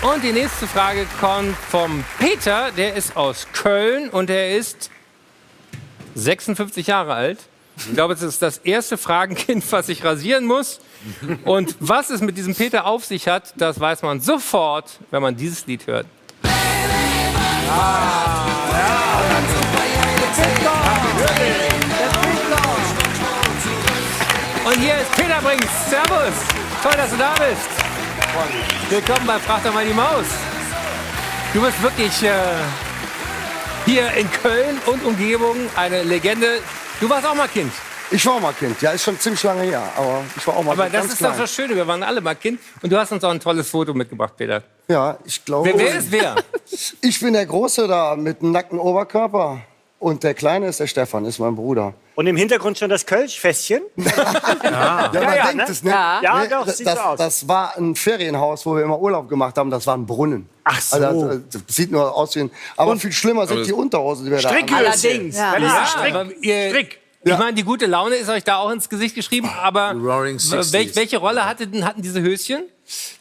Und die nächste Frage kommt vom Peter. Der ist aus Köln und er ist 56 Jahre alt. Ich glaube, es ist das erste Fragenkind, was sich rasieren muss. Und was es mit diesem Peter auf sich hat, das weiß man sofort, wenn man dieses Lied hört. Und hier ist Peter Brinks. Servus. Toll, dass du da bist. Willkommen bei Frag doch mal die Maus. Du bist wirklich hier in Köln und Umgebung eine Legende. Du warst auch mal Kind. Ich war auch mal Kind. Ja, ist schon ziemlich lange her. Aber ich war auch mal Aber ganz das ist klein. doch das Schöne. Wir waren alle mal Kind. Und du hast uns auch ein tolles Foto mitgebracht, Peter. Ja, ich glaube... Wer ist wer? Ich bin der Große da mit einem nackten Oberkörper. Und der Kleine ist der Stefan, ist mein Bruder. Und im Hintergrund schon das Kölsch-Fässchen. Ja, man ja, denkt ne? es, ne? Ja, Nee, doch, sieht so aus. das war ein Ferienhaus, wo wir immer Urlaub gemacht haben. Das war ein Brunnen. Ach so. Also, das sieht nur aus wie ein... Aber viel schlimmer sind die Unterhosen, die wir da haben. Allerdings. Ja. Aber Strick. Ich meine, die gute Laune ist euch da auch ins Gesicht geschrieben. Aber Roaring Sixties. welche Rolle hatten diese Höschen?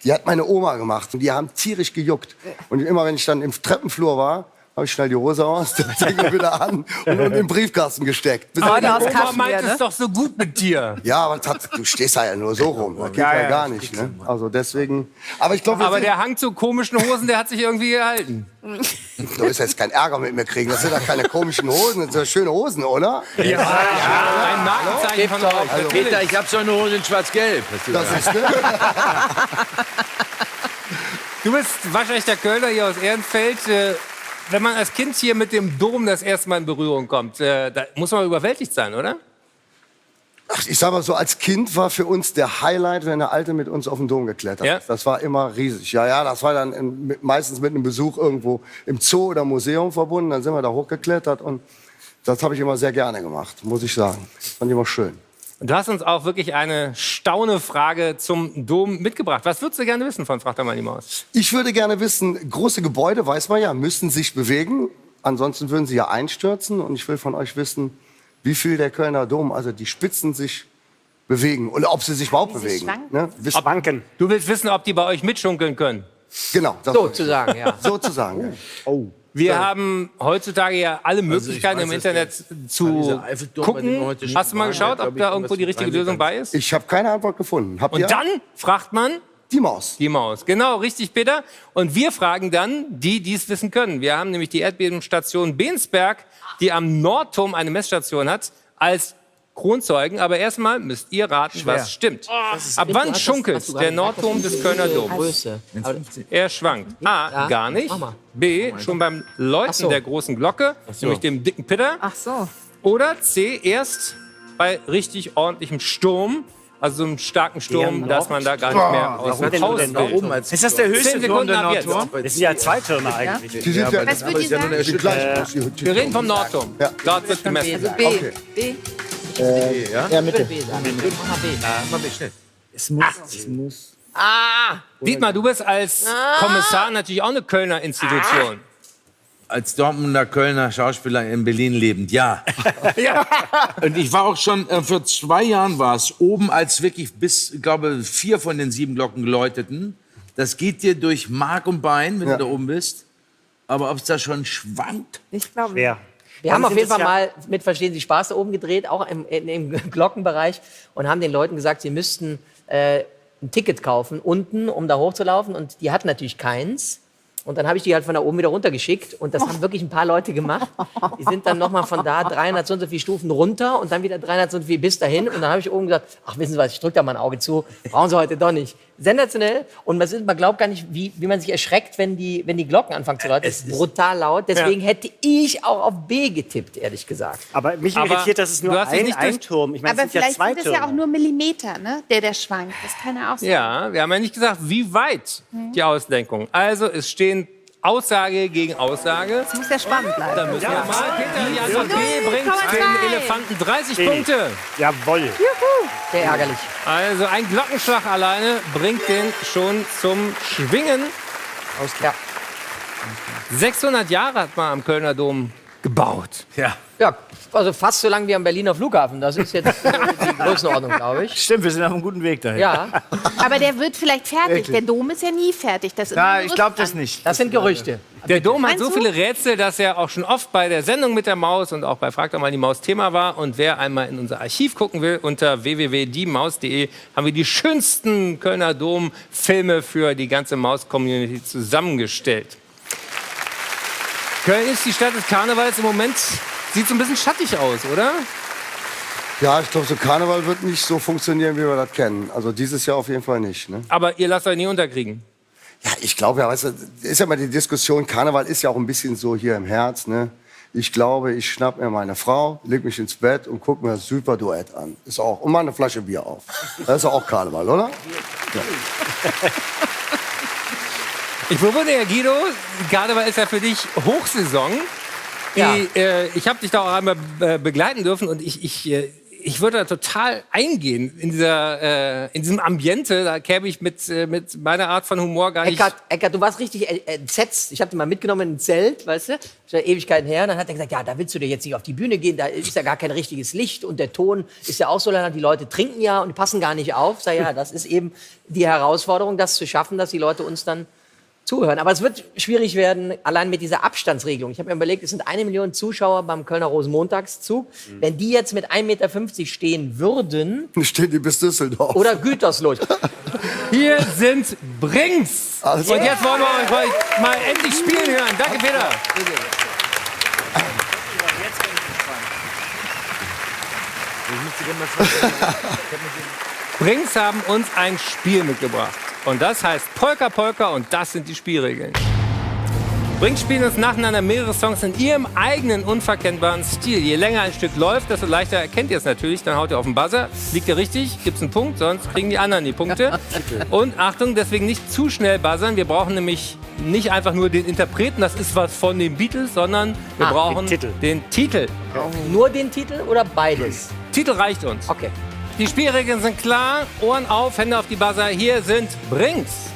Die hat meine Oma gemacht. Und die haben tierisch gejuckt. Und immer, wenn ich dann im Treppenflur war, habe ich schnell die Hose aus, das Ding wieder an und in den Briefkasten gesteckt. Bis Aber ich- die Oma meint es doch so gut mit dir. Ja, aber du stehst da ja nur so rum. Das geht ja gar nicht. Ne? Also deswegen. Aber ich glaube, Aber der Hang zu komischen Hosen, der hat sich irgendwie gehalten. du wirst jetzt keinen Ärger mit mir kriegen. Das sind doch keine komischen Hosen, das sind doch schöne Hosen, oder? Ein Markenzeichen von euch. natürlich. Peter, ich hab so eine Hose in schwarz-gelb. Hast du Das ist, ne? Du bist waschechter Kölner hier aus Ehrenfeld. Wenn man als Kind hier mit dem Dom das erste Mal in Berührung kommt, da muss man überwältigt sein, oder? Ach, ich sag mal so, als Kind war für uns der Highlight, wenn der Alte mit uns auf den Dom geklettert Ja? ist. Das war immer riesig. Ja, das war dann meistens mit einem Besuch irgendwo im Zoo oder Museum verbunden. Dann sind wir da hochgeklettert und das habe ich immer sehr gerne gemacht, muss ich sagen. Das fand ich immer schön. Und du hast uns auch wirklich eine staune Frage zum Dom mitgebracht. Was würdest du gerne wissen von Frag doch mal die Maus? Ich würde gerne wissen, große Gebäude, weiß man ja, müssen sich bewegen. Ansonsten würden sie ja einstürzen. Und ich will von euch wissen, wie viel der Kölner Dom, also die Spitzen sich bewegen. Oder ob sie sich überhaupt bewegen. Ne? Banken. Du willst wissen, ob die bei euch mitschunkeln können. Genau. Das Sozusagen, ja. sozusagen. Ja. Oh. Wir haben heutzutage ja alle Möglichkeiten im Internet zu gucken. Hast du mal geschaut, ob da irgendwo die richtige Lösung bei ist? Ich habe keine Antwort gefunden. Habt ihr? Und dann fragt man Die Maus. die Maus. Genau, richtig, Peter. Und wir fragen dann die es wissen können. Wir haben nämlich die Erdbebenstation Bensberg, die am Nordturm eine Messstation hat, als Kronzeugen. Aber erstmal müsst ihr raten, was stimmt. Ab wann schunkelt der Nordturm des Kölner Doms? Größe. Er schwankt. A, gar nicht. B, schon beim Läuten der großen Glocke, nämlich dem dicken Pitter. Ach so. Oder C, erst bei richtig ordentlichem Sturm, also so einem starken Sturm, dass man da gar nicht mehr aus dem Haus will. Ist das der höchste 10 Turm Sekunden der ab jetzt. Nordturm? Das sind ja zwei Türme eigentlich. Die sind ja, Was würdet ihr sagen? die gleichen groß. Wir reden vom Nordturm. Ja. Dort wird gemessen. B. Okay. B. Ja, Mitte. B sagen. Es muss. Dietmar, du bist als Kommissar natürlich auch eine Kölner Institution. Als Dortmunder Kölner Schauspieler in Berlin lebend, ja. Und ich war auch schon, vor 2 Jahren war es, oben als wirklich bis, ich glaube, 4 von den 7 Glocken geläuteten. Das geht dir durch Mark und Bein, wenn du da oben bist. Aber ob es da schon schwankt? Ich glaube. Wer? Wir haben auf jeden Fall Ja- mal mit Verstehen Sie Spaß da oben gedreht, auch im Glockenbereich, und haben den Leuten gesagt, sie müssten ein Ticket kaufen unten, um da hochzulaufen. Und die hatten natürlich keins. Und dann habe ich die halt von da oben wieder runtergeschickt. Und das haben wirklich ein paar Leute gemacht. Die sind dann noch mal von da 300 so und so viele Stufen runter und dann wieder 300 so und so viel bis dahin. Und dann habe ich oben gesagt, ach, wissen Sie was, ich drücke da mal ein Auge zu. Brauchen Sie heute doch nicht. Sensationell. Und man glaubt gar nicht, wie man sich erschreckt, wenn die Glocken anfangen zu läuten. Das ist brutal laut. Deswegen hätte ich auch auf B getippt, ehrlich gesagt. Aber mich Aber irritiert, dass es du nur hast dich nicht ein durch- Turm. Ich meine, es Aber sind ja vielleicht zwei sind es ja auch Türme. nur Millimeter, ne? Der schwankt. Das kann ja auch sein. Ja, wir haben ja nicht gesagt, wie weit die Auslenkung. Also es stehen Aussage gegen Aussage. Das muss ja spannend bleiben. Da müssen wir mal. Peter, die Antwort B bringt 0,2. den Elefanten 30 Punkte. Jawohl. Sehr ärgerlich. Also ein Glockenschlag alleine bringt den schon zum Schwingen. Ja. 600 Jahre hat man am Kölner Dom gebaut. Ja. Ja, also fast so lang wie am Berliner Flughafen. Das ist jetzt die Größenordnung, glaube ich. Stimmt, wir sind auf einem guten Weg dahin. Ja, Aber der wird vielleicht fertig. Der Dom ist ja nie fertig. Das ist Na, immer ich glaube Gerücht das nicht. das sind Gerüchte. Der Dom hat Meinst so du? viele Rätsel, dass er auch schon oft bei der Sendung mit der Maus und auch bei Frag doch mal die Maus Thema war. Und wer einmal in unser Archiv gucken will, unter www.diemaus.de haben wir die schönsten Kölner Dom-Filme für die ganze Maus-Community zusammengestellt. Köln ist die Stadt des Karnevals. Im Moment sieht so ein bisschen schattig aus, oder? Ja, ich glaube, so Karneval wird nicht so funktionieren, wie wir das kennen. Also dieses Jahr auf jeden Fall nicht. Ne? Aber ihr lasst euch nie unterkriegen. Ja, ich glaube, ja, weißt du, ist ja mal die Diskussion, Karneval ist ja auch ein bisschen so hier im Herz. Ne? Ich glaube, ich schnapp mir meine Frau, leg mich ins Bett und guck mir das Super-Duett an. Ist auch, und mal eine Flasche Bier auf. Das ist doch auch Karneval, oder? Ja. Ich bewundere, Herr Guido, Karneval ist ja für dich Hochsaison. Ja. Ich habe dich da auch einmal begleiten dürfen und ich würde da total eingehen in diesem Ambiente. Da käme ich mit meiner Art von Humor gar nicht. Eckart, du warst richtig entsetzt. Ich habe den mal mitgenommen in ein Zelt, weißt du? Das ist ja Ewigkeiten her. Und dann hat er gesagt, ja, da willst du dir jetzt nicht auf die Bühne gehen. Da ist ja gar kein richtiges Licht. Und der Ton ist ja auch so lange. Die Leute trinken ja und die passen gar nicht auf. Sag ja, das ist eben die Herausforderung, das zu schaffen, dass die Leute uns dann zuhören. Aber es wird schwierig werden, allein mit dieser Abstandsregelung. Ich habe mir überlegt, es sind 1 Million Zuschauer beim Kölner Rosenmontagszug. Wenn die jetzt mit 1,50 Meter stehen würden, Stehen die bis Düsseldorf. oder Gütersloh. Hier sind Brings. Also- Und jetzt wollen wir euch mal endlich spielen hören. Danke, Peter. Brings haben uns ein Spiel mitgebracht. Und das heißt Polka Polka und das sind die Spielregeln. Brings spielen uns nacheinander mehrere Songs in ihrem eigenen unverkennbaren Stil. Je länger ein Stück läuft, desto leichter erkennt ihr es natürlich. Dann haut ihr auf den Buzzer. Liegt ihr richtig, gibt's einen Punkt, sonst kriegen die anderen die Punkte. Und Achtung, deswegen nicht zu schnell buzzern. Wir brauchen nämlich nicht einfach nur den Interpreten, das ist was von den Beatles, sondern wir brauchen den Titel. Nur den Titel oder beides? Titel reicht uns. Okay. Die Spielregeln sind klar. Ohren auf, Hände auf die Buzzer. Hier sind Brings.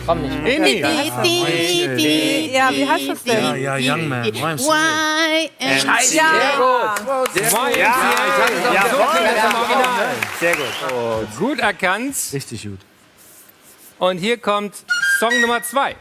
Komm nicht. Eni. Ja, wie heißt das denn? Ja, Young Man. Y&M. Sehr gut. Sehr gut. Gut erkannt. Richtig gut. Und hier kommt Song Nummer 2.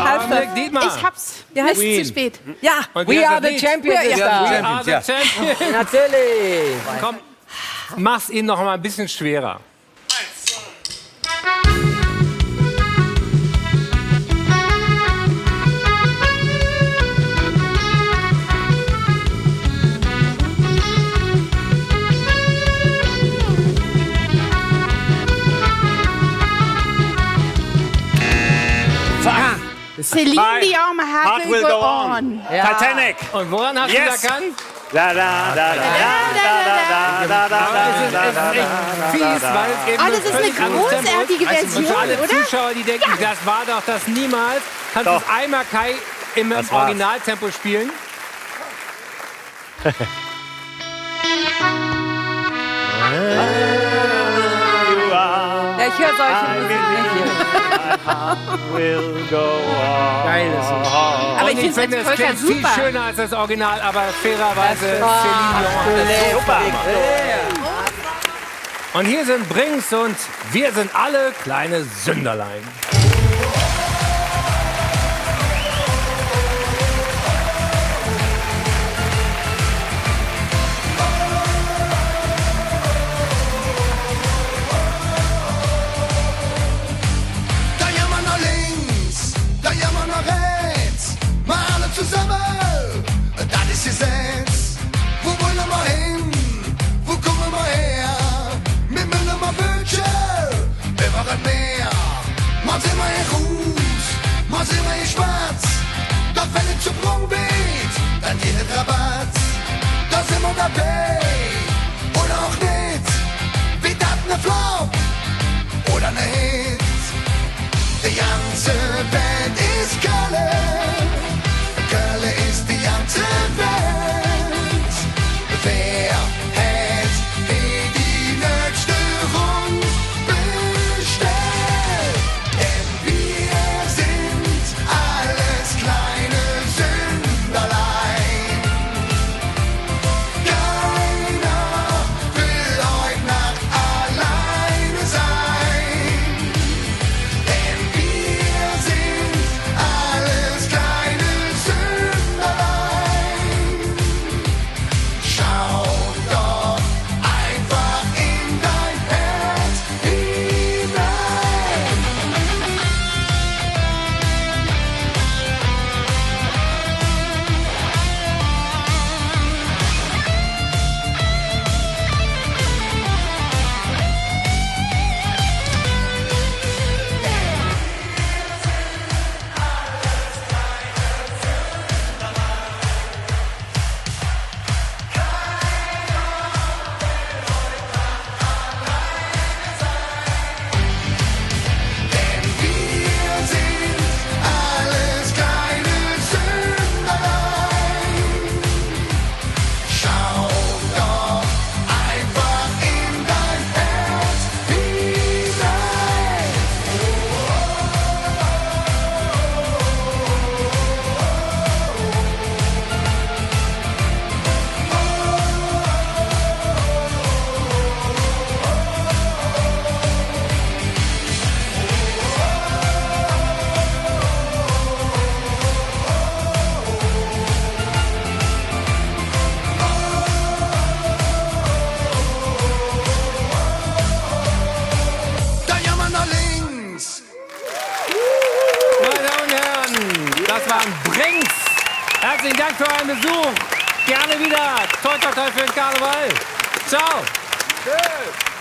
Augenblick, Dietmar. Ich hab's. Der heißt Queen. zu spät. Ja, Und wie We heißt are das the Lied? Champions. ist We da. are the Ja. Champions. Natürlich. Komm, mach's ihnen noch mal ein bisschen schwerer. Celine Dion, my heart will go on. Ja. Titanic. Und woran hast Yes. du es erkannt? Da, da, da, da, da, da, da, da, Aber es ist da, echt fies, weil es eben Oh, das ist eine völlig anderes Tempo großartige ist. Und Version, für alle oder? Zuschauer, die denken, das war doch das niemals, kannst du Doch. es einmal Kai im war's. Originaltempo spielen. Ja, ich höre solche Musik nicht. will go on. Geiles. Aber Und ich finde finde, es es als Polka klingt viel super. schöner als das Original, aber fairerweise Celine Dion. Super. Und hier sind Brings und wir sind alle kleine Sünderlein. Da jammern nach links, da jammern nach rechts, mal alle zusammen, das ist dieselbe Rabatt, da sind wir dabei. Oder auch nicht, wie das ne Flop oder ne Hit. Die ganze Welt ist Kölle, Kölle ist die ganze Welt. Wer hält wie die nächste Rund bestellt? Denn wir sind alles kleine Sünderlein. Keiner will heute Nacht alleine sein. Denn wir sind alles kleine Sünderlein. Schau doch einfach in dein Herz hinein. Denn wir sind alles kleine Sünderlein. Schau doch einfach in dein Herz hinein. Da jammern nach links. Meine Damen und Herren, das waren Brinks. Herzlichen Dank für euren Besuch. Gerne wieder. Toi, toi, toi für den Karneval. Ciao. Tschüss.